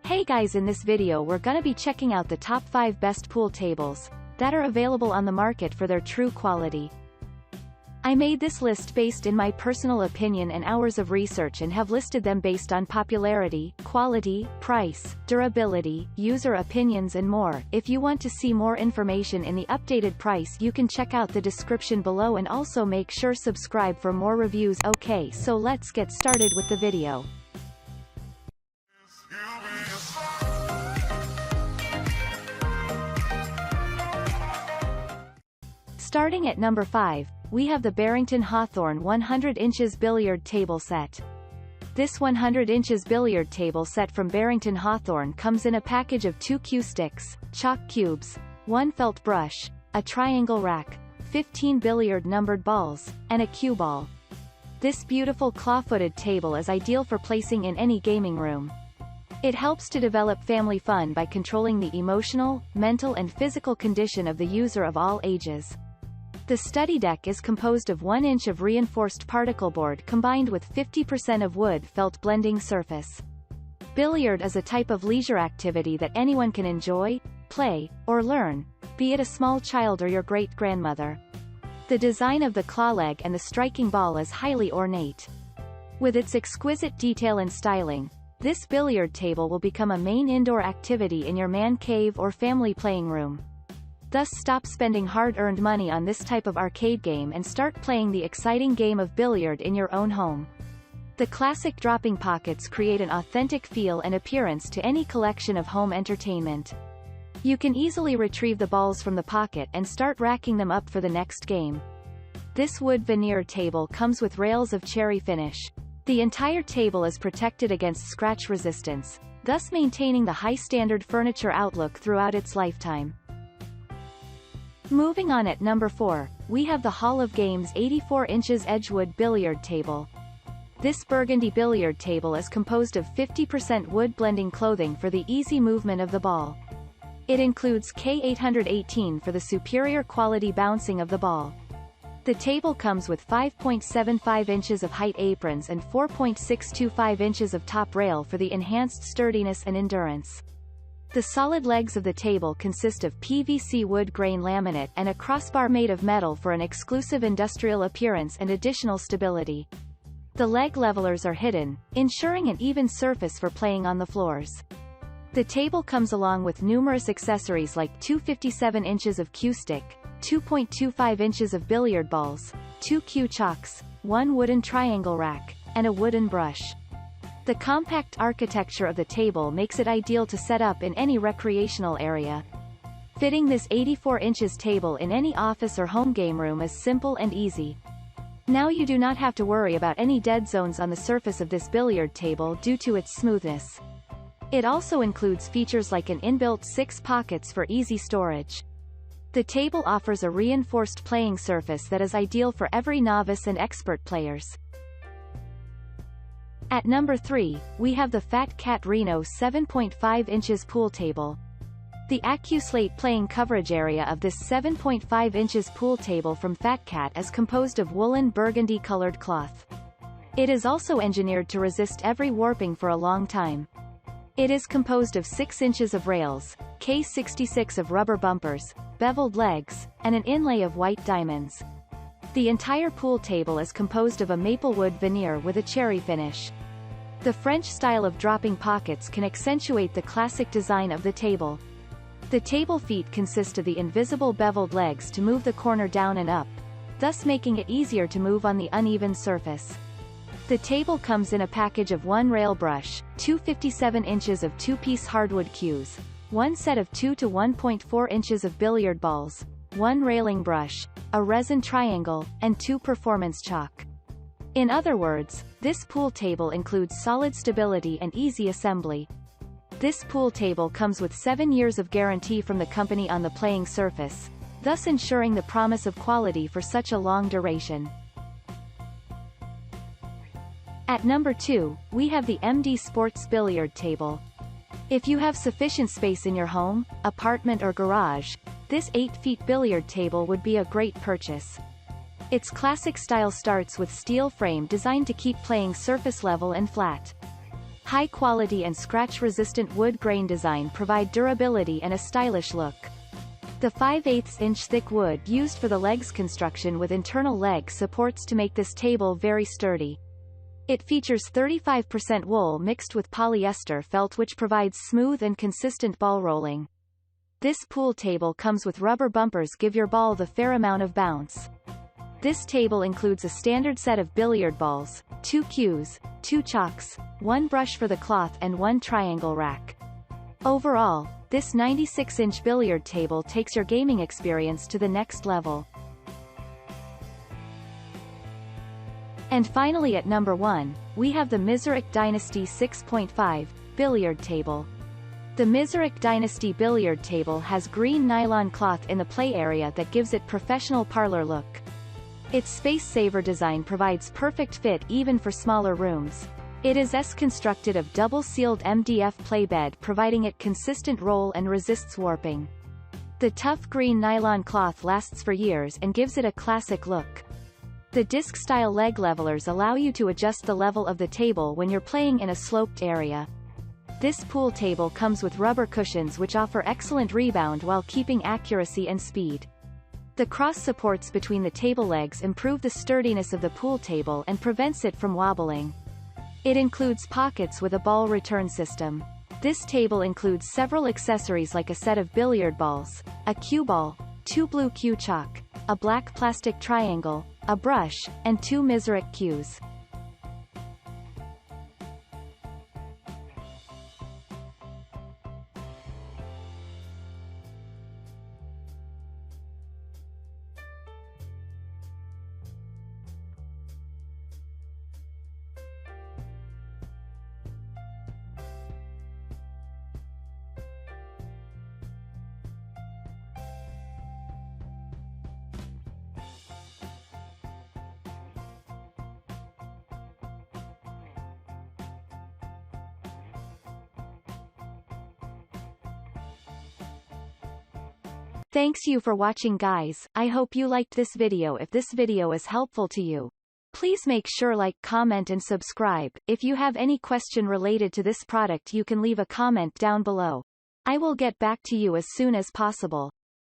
Hey guys, in this video we're gonna be checking out the top 5 best pool tables that are available on the market for their true quality. I made this list based in my personal opinion and hours of research and have listed them based on popularity, quality, price, durability, user opinions and more. If you want to see more information in the updated price, you can check out the description below and also make sure subscribe for more reviews. Okay, so let's get started with the video. Starting at number 5, we have the Barrington Hawthorne 100 inches billiard table set. This 100 inches billiard table set from Barrington Hawthorne comes in a package of 2 cue sticks, chalk cubes, 1 felt brush, a triangle rack, 15 billiard numbered balls, and a cue ball. This beautiful claw-footed table is ideal for placing in any gaming room. It helps to develop family fun by controlling the emotional, mental and physical condition of the user of all ages. The study deck is composed of 1 inch of reinforced particle board combined with 50% of wood felt blending surface. Billiard is a type of leisure activity that anyone can enjoy, play, or learn, be it a small child or your great-grandmother. The design of the claw leg and the striking ball is highly ornate. With its exquisite detail and styling, this billiard table will become a main indoor activity in your man cave or family playing room. Thus stop spending hard-earned money on this type of arcade game and start playing the exciting game of billiard in your own home. The classic dropping pockets create an authentic feel and appearance to any collection of home entertainment. You can easily retrieve the balls from the pocket and start racking them up for the next game. This wood veneer table comes with rails of cherry finish. The entire table is protected against scratch resistance, thus maintaining the high standard furniture outlook throughout its lifetime. Moving on at number 4, we have the Hall of Games 84 inches Edgewood billiard table. This burgundy billiard table is composed of 50% wood blending clothing for the easy movement of the ball. It includes K818 for the superior quality bouncing of the ball. The table comes with 5.75 inches of height aprons and 4.625 inches of top rail for the enhanced sturdiness and endurance. The solid legs of the table consist of PVC wood grain laminate and a crossbar made of metal for an exclusive industrial appearance and additional stability. The leg levelers are hidden, ensuring an even surface for playing on the floors. The table comes along with numerous accessories like 257 inches of cue stick, 2.25 inches of billiard balls, 2 cue chalks, 1 wooden triangle rack, and a wooden brush. The compact architecture of the table makes it ideal to set up in any recreational area. Fitting this 84 inches table in any office or home game room is simple and easy. Now you do not have to worry about any dead zones on the surface of this billiard table due to its smoothness. It also includes features like an inbuilt 6 pockets for easy storage. The table offers a reinforced playing surface that is ideal for every novice and expert players. At number 3, we have the Cat Reno 7.5 inches pool table. The AccuSlate playing coverage area of this 7.5 inches pool table from fatcat is composed of woolen burgundy-colored cloth. It is also engineered to resist every warping for a long time. It is composed of 6 inches of rails, K66 of rubber bumpers, beveled legs, and an inlay of white diamonds. The entire pool table is composed of a maple wood veneer with a cherry finish. The French style of dropping pockets can accentuate the classic design of the table. The table feet consist of the invisible beveled legs to move the corner down and up, thus making it easier to move on the uneven surface. The table comes in a package of 1 rail brush, 257 inches of 2-piece hardwood cues, 1 set of 2 to 1.4 inches of billiard balls, 1 railing brush, a resin triangle, and 2 performance chalk. In other words, this pool table includes solid stability and easy assembly. This pool table comes with 7 years of guarantee from the company on the playing surface, thus ensuring the promise of quality for such a long duration. At number 2, we have the mdsports billiard table. If you have sufficient space in your home, apartment or garage, this 8-feet billiard table would be a great purchase. Its classic style starts with steel frame designed to keep playing surface level and flat. High quality and scratch-resistant wood grain design provide durability and a stylish look. The 5/8-inch thick wood used for the legs construction with internal leg supports to make this table very sturdy. It features 35% wool mixed with polyester felt which provides smooth and consistent ball rolling. This pool table comes with rubber bumpers give your ball the fair amount of bounce. This table includes a standard set of billiard balls, 2 cues, 2 chalks, 1 brush for the cloth and 1 triangle rack. Overall, this 96-inch billiard table takes your gaming experience to the next level. And finally at number 1, we have the Miseric Dynasty 6.5 billiard table. The Miseric Dynasty billiard table has green nylon cloth in the play area that gives it professional parlor look. Its space-saver design provides perfect fit even for smaller rooms. It is constructed of double-sealed MDF play bed providing it consistent roll and resists warping. The tough green nylon cloth lasts for years and gives it a classic look. The disc-style leg levelers allow you to adjust the level of the table when you're playing in a sloped area. This pool table comes with rubber cushions which offer excellent rebound while keeping accuracy and speed. The cross supports between the table legs improve the sturdiness of the pool table and prevents it from wobbling. It includes pockets with a ball return system. This table includes several accessories like a set of billiard balls, a cue ball, 2 blue cue chalk, a black plastic triangle, a brush, and 2 Miseric cues. Thanks you for watching guys, I hope you liked this video. If this video is helpful to you, please make sure like, comment and subscribe. If you have any question related to this product you can leave a comment down below. I will get back to you as soon as possible.